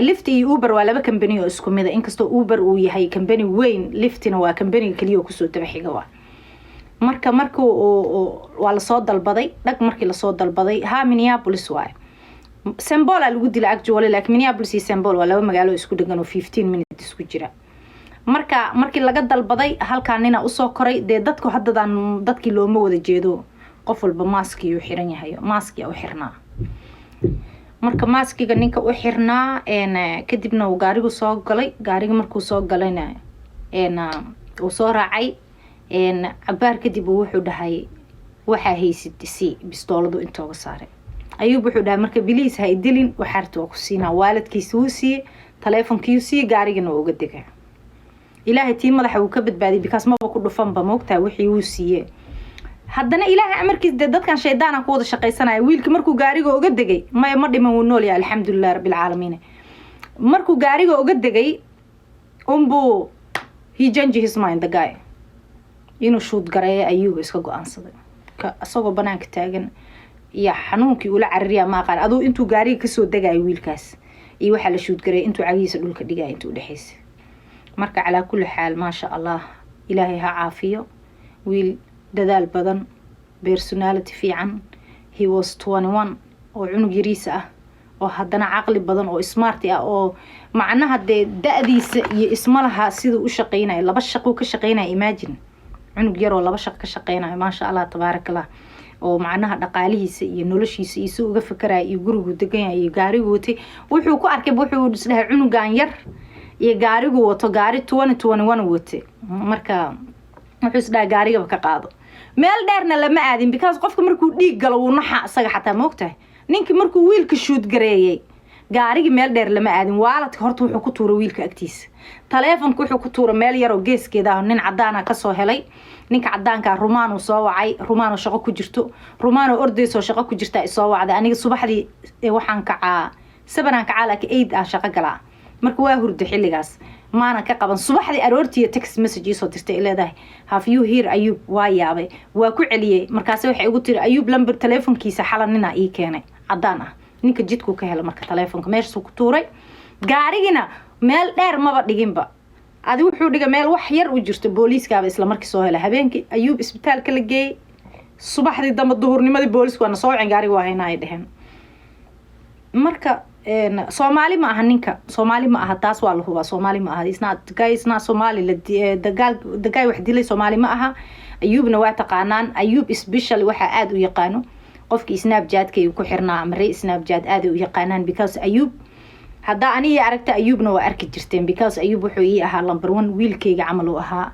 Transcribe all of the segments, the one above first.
Lyft iyo Uber waa laba company oo isku mid ah inkastoo Uber uu yahay company weyn Lyftna waa company kaliya oo ku soo tabaxiga waa marka waa la soo dalbaday dhag markii la soo dalbaday Minneapolis waa St. Paul lagu dilay actually laakiin Minneapolis iyo St. Paul waa laba magaalo isku dhagan oo 15 minutes isku jira markii laga dalbaday halkaan nina u soo koray dadku haddadan dadkii looma wada jeedo qof walba maski uu xiran yahay maski uu xirnaa marka maskiga ninka u xirnaa kadibna uu gaarigu soo galay gaariga markuu soo galayna uu soo raacay cabaar kadib wuxuu dhahay waxa haysid si bistooladu intooga saaray ayuu wuxuu dhahay marka biliis hay dilin waxaartu ku siinaa waalidkiisa uu siiyay telefonkiisa gaarigana uga digay ilaahay tii madaxa uu ka badbaadiyay because ma ku dhufan ba moogtaa wixii uu siiyay haddana ilaahay amarkiis dadkan shaydaana ku wada shaqaysanaya wiilka markuu gaariga uga degay ma dhiman uu nool yahay alxamdulillah rabbil caalamiin markuu gaariga uga degay he changed his mind the guy inuu shoot gareeyo ayuu iska go'aansaday asagoo banaanka taagan iyo xanuunkii uu la carriya ma aqaan adoo intuu gaariga ka soo degay wiilkaas iyo waxa la shoot gareeyo intuu cagiisa dhulka dhigay intuu dhaxaysay marka ala kulli xaal ma sha Allah ilaahay ha caafiyo wiil dadaal badan personality fiican he was 21 oo cunug yariis ah oo haddana aqli badan oo smart ah oo macnaha da'diisa iyo ismalaha sidoo u shaqeynay laba shaqo ka shaqeynay imagine cunug yar oo laba shaqo ka shaqeynay ma sha Allah tabarakallah oo macnaha dhaqaalihiisa iyo noloshiisa iyo uga fikray iyo gurigu degan yahay iyo gaarigu watay wuxuu ku arkay wuxuu isdhahay cunugan yar iyo gaarigu wato gaari 2021 watay marka wuxuu isdhahay gaariga ka qaado meel dheerna lama aadin because qofka markuu dhiig galo uu naxa asaga xataa moogtahay ninka markuu wiilka shoot gareeyay gaariga meel dheer lama aadin waaladka horta wuxuu ku tuuray wiilka agtiisa telefonku wuxuu ku tuuray meel yar oo geeskeeda nin cadaan ka soo helay ninka cadaanka Rumaano soo wacay Rumaano shaqo ku jirto Rumaano ordayso shaqo ku jirta soo wacday aniga subaxdii waxaan kacaa 7 kacaa laakiin 8 shaqo galaa marka waa hurdo xilligaas maana ka qaban subaxdii aroortii text message soo dirtay leedahay have you here Ayub waa yaabay waa ku celiyay markaas waxay ugu tiri Ayub lambar telefonkiisa xalanina ii keenay cadaan ah ninka jidku ka helay marka telefonka meesha ku tuuray gaarigina meel dheer maba dhiginba adi wuxuu dhigay meel wax yar u jirto booliiska isla markii soo helay habeenkii Ayub isbitaalka la geeyay subaxdii dambe duhurnimadii booliisku waa soo wacin gaariga waa haynaa dhaheen marka Somali ma aha ninka Somali ma aha taas waa la hubaa Somali ma aha isna Somali la dagaal wax dilay Somali ma aha Ayubna waa taqaanaan Ayub especially waxa aad u yaqaano qofkii Snapchat-ka ku xirnaa amray Snapchat aad u yaqaanaan because Ayub hadda aniga aragta Ayubna waa arki jirteen because Ayub wuxuu ii ahaa number 1 wiilkayga camal uu ahaa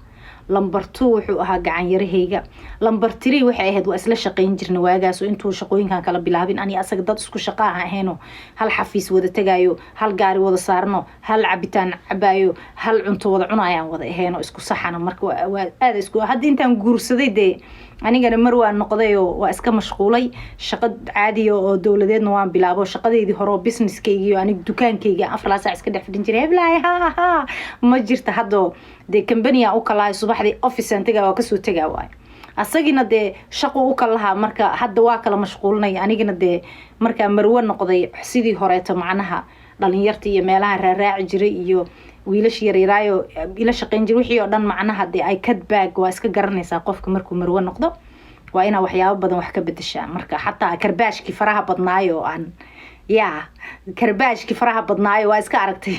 number 2 wuxuu ahaa gacan yarahayga number 3 waxay ahayd waa isla shaqeyn jirnay waagaas oo intuu shaqooyinkan kala bilaabin ani asaga dad isku shaqo ahaayno hal xafiis wada tagaayo hal gaari wada saarno hal cabitaan cabaayo hal cunto wada cunayaan wada ahaayno isku saxana marka waa aad isku hadda intaan guursaday anigana mar waan noqday oo waa iska mashquulay shaqo caadi oo dawladeedna waan bilaabo shaqadeedii hore businesskayga iyo aniga dukaankayga afar saac iska dhex fadhin jiray heblaay ha ma jirta hadda company u kala subaxdii office antaga waa ka soo tagaa waay asagina shaqo u kala marka hadda waa kala mashquulnay anigana marka marwo noqday sidii horeeto macnaha dhalinyarta iyo meelaha raaraaci jiray iyo wiilash yareeraayo ila shaqeyn jiray wixii oo dhan macnaha ay cut back waa iska garanaysaa qofka markuu marwo noqdo waa ina waxyaabo badan wax ka bedeshaa marka xataa karbaashki faraha badnaayo aan karbaashki faraha badnaayo waa iska aragtay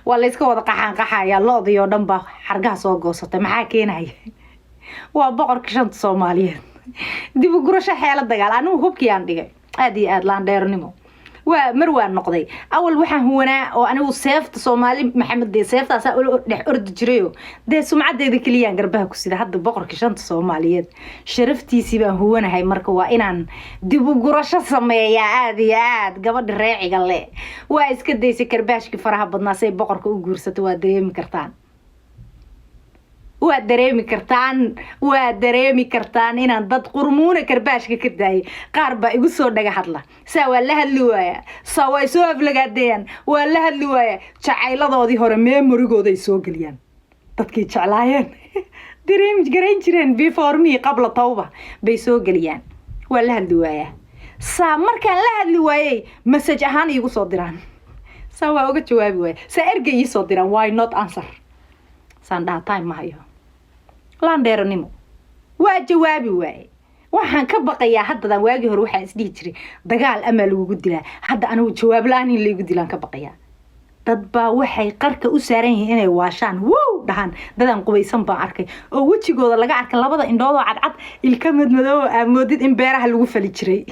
waa la iska wada qaxaaya loodiyo dhan ba xargaha soo goosatay maxaa keenay waa boqorka shanta Soomaaliyeed dib u gurasho xeelad dagaal anigu hubkii aan dhigay aad iyo aad laan dheernimo waa marwaan noqday awal waxaan huwanaa oo anigu seefta Soomaali maxamed seeftaas oo dhex ordi jiray sumcadeeda kaliya garbaha ku sida hadda boqorka shanta Soomaaliyeed sharaftiisii baan huwanahay marka waa inaan dib u gurasho sameeyaa aad iyo aad gabadha reeciga le waa iska daysay karbaashki faraha badnaasay boqorka u guursato waa dareemi kartaan inaan dad qurmuuna karbaashka ka daayay qaar ba igu soo dhaga hadla saa waa la hadli waaya saa way soo aflagaadeen waa la hadli waaya jacayladoodii hore meemorigooda ay soo galiyaan dadkii jeclaayeen dareemi jireen before me qabla tawba bay soo galiyaan waa la hadli waaya saa markaan la hadli waayay message ahaan igu soo diraan سوا اوga jawaabi waay sa erga ii soo diran why not answer saan dhaha time ma hayo laan dheeranimo waa jawaabi waay waxaan ka baqayaa hadda waagi hore waxaan isdhihi jiray dagaal ama lagu dilaa hadda anigu jawaab la'aan in lagu dilaan ka baqayaa dad baa waxay qarka u saaran yihiin inay waashaan wow dhahan dadan qubaysan baan arkay oo wajigooda laga arkay labada indhood oo cadcad ilka madmadow amoodid in beeraha lagu fali jiray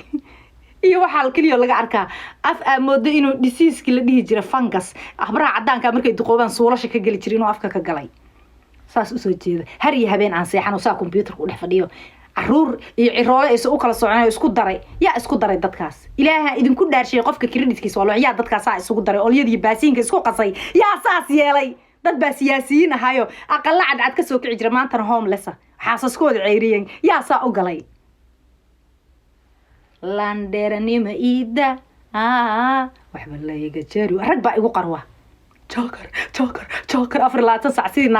iyo waxa kaliya laga arkaa af amoodo inuu disease la dhihi jiray fungus abraha cadaanka markay duqoobaan suulasha ka gali jiray inuu afka ka galay saas u soo jeeda har iyo habeen aan seexano saa computer ku dhex fadhiyo caruur iyo ciroole ay u kala soconayo isku daray yaa isku daray dadkaas ilaaha idinku dhaarshay qofka creditkiisa waa yaa dadkaas isugu daray olyadii baasiinka isku qasay yaa saas yeelay dad baa siyaasiyiin ahayo aqal cad ka soo kici jira maanta homeless xaasaskooda ceyriyeen yaa saa u galay landeranima ida waxba la iga jari rag baa igu qarwa joker afar laatan sac sidii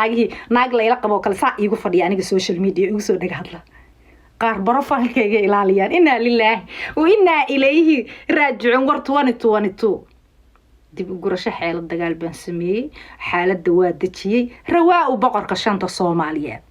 naag la ila qabo kale saa igu fadhiya aniga social media igu soo dhaga hadla qaar barofaalkayga ilaaliyaan inaa lilaahi wa inaa ilayhi raajicuun war 2022 dib u gurasho xeelad dagaal baan sameeyey xaaladda waa dejiyey rawaa u boqorka shanta Soomaaliyeed